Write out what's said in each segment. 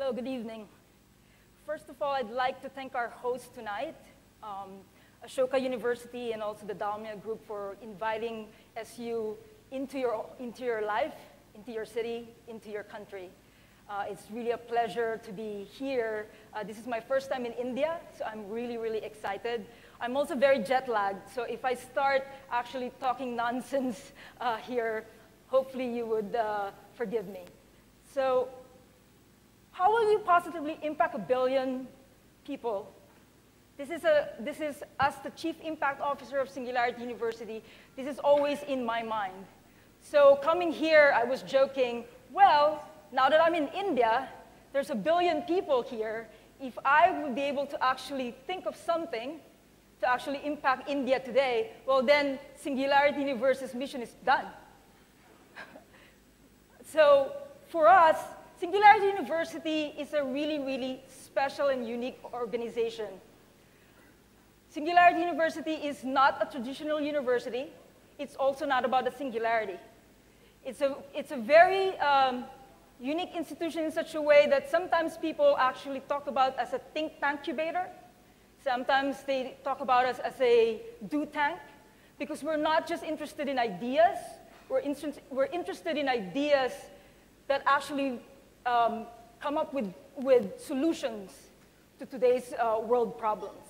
So good evening. First of all, I'd like to thank our host tonight, Ashoka University and also the Dalmia group for inviting SU into your life, into your city, into your country. It's really a pleasure to be here. This is my first time in India, so I'm really, really excited. I'm also very jet lagged, so if I start actually talking nonsense here, hopefully you would forgive me. So how will you positively impact 1 billion people? This is as the Chief Impact Officer of Singularity University, this is always in my mind. So coming here, I was joking, well, now that I'm in India, there's 1 billion people here. If I would be able to actually think of something to actually impact India today, well then Singularity University's mission is done. So for us, Singularity University is a really, really special and unique organization. Singularity University is not a traditional university. It's also not about a singularity. It's a very unique institution in such a way that sometimes people actually talk about as a think tank incubator. Sometimes they talk about us as a do tank, because we're not just interested in ideas, we're interested in ideas that actually come up with solutions to today's world problems.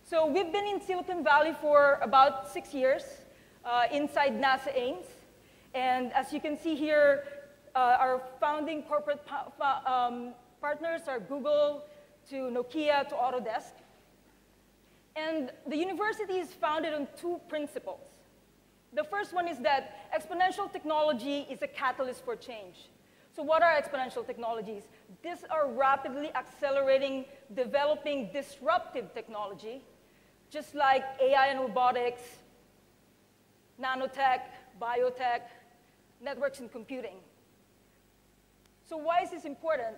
So we've been in Silicon Valley for about 6 years, inside NASA Ames. And as you can see here, our founding corporate partners are Google to Nokia to Autodesk. And the university is founded on 2 principles. The first one is that exponential technology is a catalyst for change. So what are exponential technologies? These are rapidly accelerating, developing disruptive technology, just like AI and robotics, nanotech, biotech, networks and computing. So why is this important?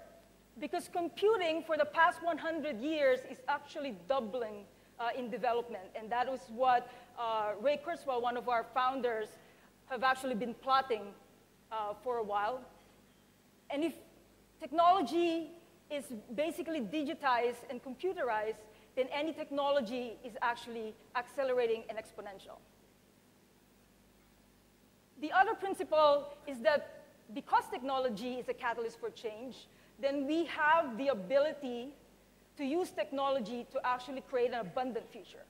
Because computing for the past 100 years is actually doubling in development. And that is what Ray Kurzweil, one of our founders, have actually been plotting for a while. And if technology is basically digitized and computerized, then any technology is actually accelerating and exponential. The other principle is that because technology is a catalyst for change, then we have the ability to use technology to actually create an abundant future.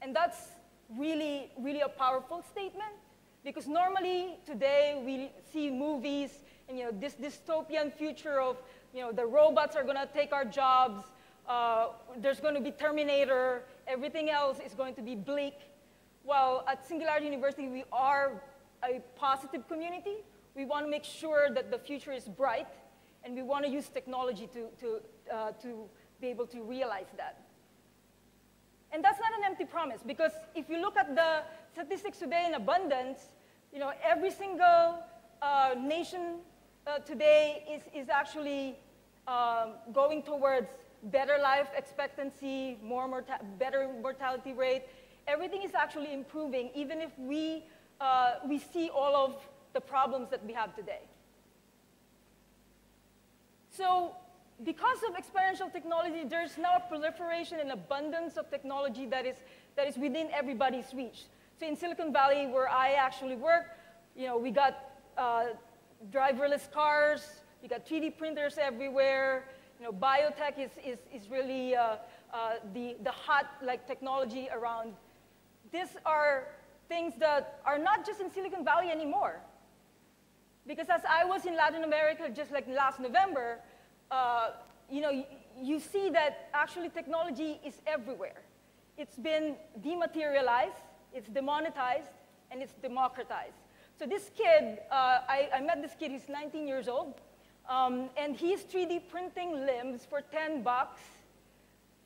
And that's really, really a powerful statement, because normally today we see movies and this dystopian future of the robots are going to take our jobs, there's going to be Terminator, everything else is going to be bleak. Well, at Singularity University, we are a positive community. We want to make sure that the future is bright, and we want to use technology to be able to realize that. And that's not an empty promise, because if you look at the statistics today in abundance, every single nation today is actually going towards better life expectancy, better mortality rate. Everything is actually improving, even if we see all of the problems that we have today. So because of exponential technology, there's now a proliferation and abundance of technology that is within everybody's reach. So in Silicon Valley, where I actually work, we got driverless cars, we got 3D printers everywhere. Biotech is really the hot technology around. These are things that are not just in Silicon Valley anymore. Because as I was in Latin America just like last November, you see that actually technology is everywhere. It's been dematerialized, it's demonetized, and it's democratized. So this kid, I met this kid, he's 19 years old, and he's 3D printing limbs for $10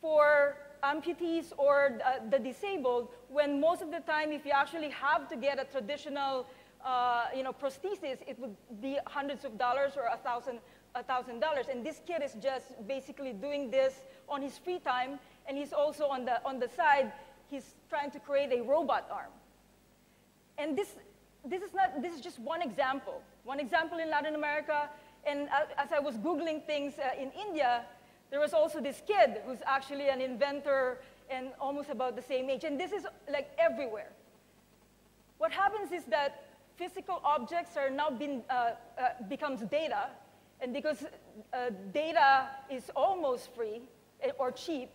for amputees or the disabled, when most of the time, if you actually have to get a traditional prosthesis, it would be hundreds of dollars or $1,000. And this kid is just basically doing this on his free time, and he's also on the side, he's trying to create a robot arm. And this is just one example. One example in Latin America, And as I was Googling things in India, there was also this kid who's actually an inventor and almost about the same age. And this is like everywhere. What happens is that physical objects are now becomes data. And because data is almost free or cheap,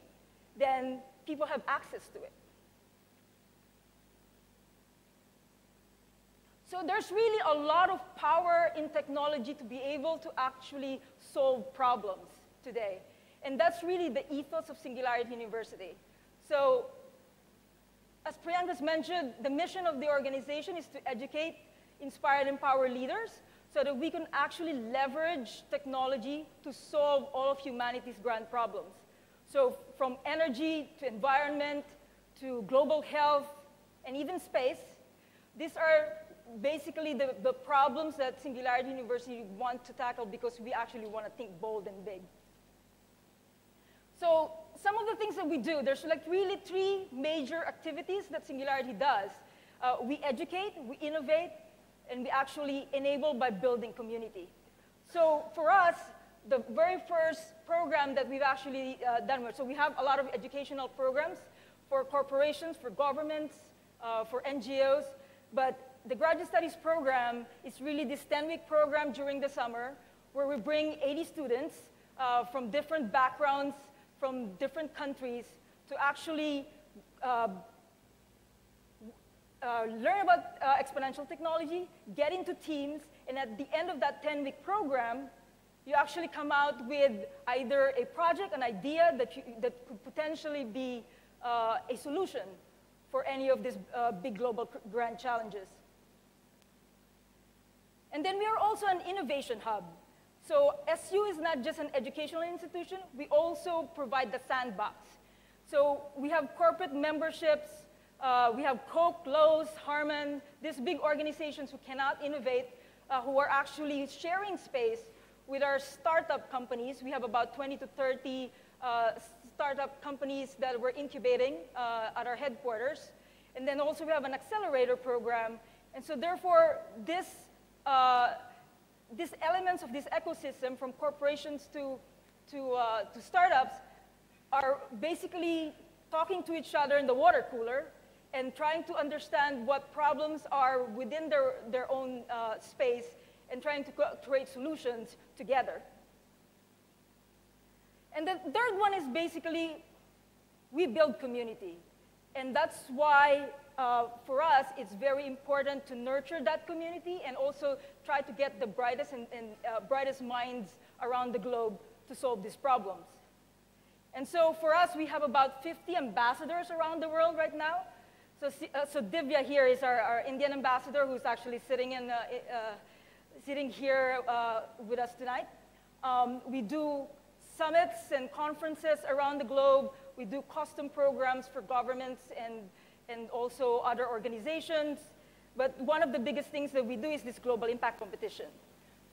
then people have access to it. So there's really a lot of power in technology to be able to actually solve problems today. And that's really the ethos of Singularity University. So as Priyanka has mentioned, the mission of the organization is to educate, inspire, and empower leaders so that we can actually leverage technology to solve all of humanity's grand problems. So from energy to environment to global health and even space, these are basically the problems that Singularity University want to tackle because we actually want to think bold and big. So some of the things that we do, there's like really 3 major activities that Singularity does. We educate, we innovate, and we actually enable by building community. So for us, the very first program that we've actually done, so we have a lot of educational programs for corporations, for governments, for NGOs, but the graduate studies program is really this 10-week program during the summer where we bring 80 students from different backgrounds, from different countries to actually learn about exponential technology, get into teams, and at the end of that 10-week program, you actually come out with either a project, an idea that could potentially be a solution for any of these big global grand challenges. And then we are also an innovation hub. So SU is not just an educational institution, we also provide the sandbox. So we have corporate memberships, we have Coke, Lowe's, Harman, these big organizations who cannot innovate, who are actually sharing space with our startup companies. We have about 20 to 30 startup companies that we're incubating at our headquarters. And then also we have an accelerator program. And so therefore, these elements of this ecosystem, from corporations to startups, are basically talking to each other in the water cooler and trying to understand what problems are within their own space and trying to create solutions together. And the third one is basically, we build community. And that's why, for us, it's very important to nurture that community and also try to get the brightest and brightest minds around the globe to solve these problems. And so for us, we have about 50 ambassadors around the world right now. So Divya here is our Indian ambassador who's actually sitting here with us tonight. We do summits and conferences around the globe. We do custom programs for governments and also other organizations. But one of the biggest things that we do is this global impact competition.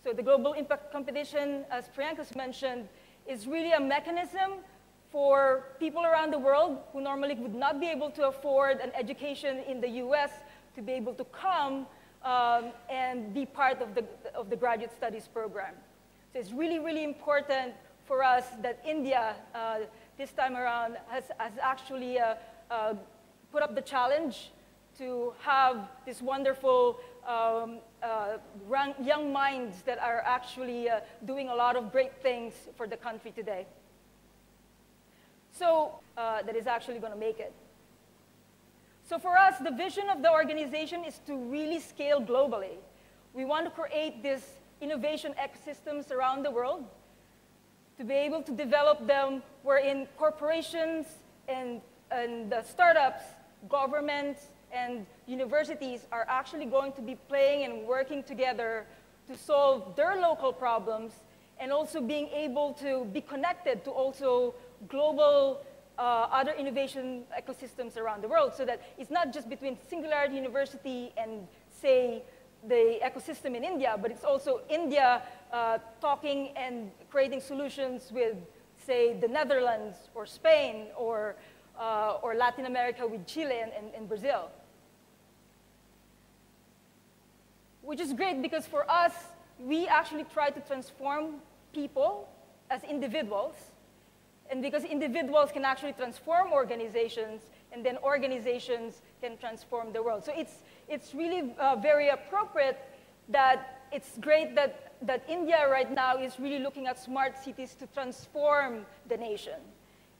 So the global impact competition, as Priyanka's mentioned, is really a mechanism for people around the world who normally would not be able to afford an education in the US to be able to come and be part of the graduate studies program. So it's really, really important for us that India, this time around, has actually put up the challenge to have these wonderful young minds that are actually doing a lot of great things for the country today. So that is actually going to make it. So for us, the vision of the organization is to really scale globally. We want to create these innovation ecosystems around the world, to be able to develop them wherein corporations and startups, governments, and universities are actually going to be playing and working together to solve their local problems, and also being able to be connected to also global other innovation ecosystems around the world, so that it's not just between Singularity University and, say, the ecosystem in India, but it's also India talking and creating solutions with, say, the Netherlands or Spain or Latin America with Chile and Brazil. Which is great because for us, we actually try to transform people as individuals. And because individuals can actually transform organizations, and then organizations can transform the world. So it's really very appropriate that it's great that India right now is really looking at smart cities to transform the nation.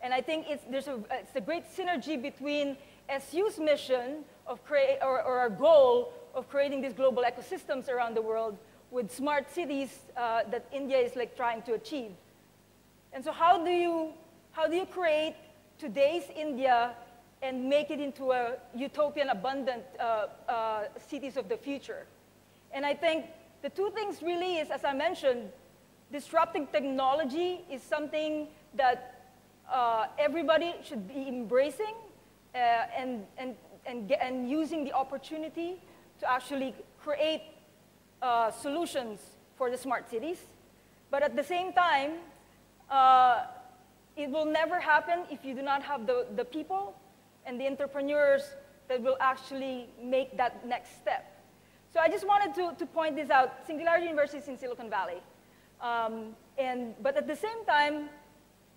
And I think it's a great synergy between SU's mission of or our goal of creating these global ecosystems around the world with smart cities that India is like trying to achieve. And so how do you create today's India and make it into a utopian, abundant cities of the future? And I think the two things really is, as I mentioned, disrupting technology is something that everybody should be embracing and using the opportunity to actually create solutions for the smart cities. But at the same time, it will never happen if you do not have the people and the entrepreneurs that will actually make that next step. So I just wanted to point this out. Singularity University is in Silicon Valley. But at the same time,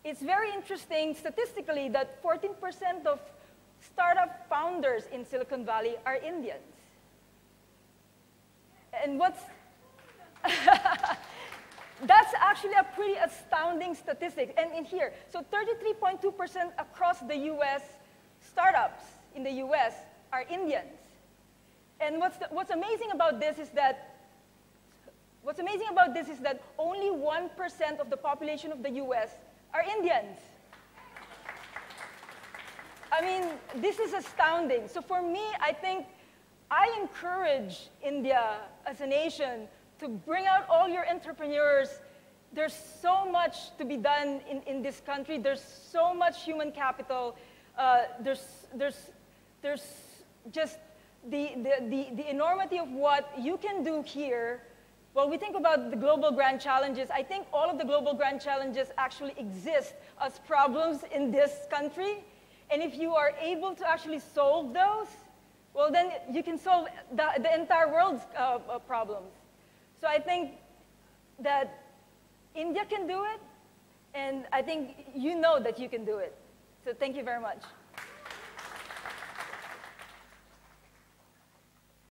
it's very interesting statistically that 14% of startup founders in Silicon Valley are Indians. And that's actually a pretty astounding statistic. And in here, so 33.2% across the US, startups in the US are Indians. And what's amazing about this is that only 1% of the population of the US are Indians. I mean, this is astounding. So for me, I think I encourage India as a nation to bring out all your entrepreneurs. There's so much to be done in this country. There's so much human capital. There's just the enormity of what you can do here. Well, we think about the global grand challenges. I think all of the global grand challenges actually exist as problems in this country. And if you are able to actually solve those, well, then you can solve the entire world's problems. So I think that India can do it, and I think you know that you can do it. So thank you very much.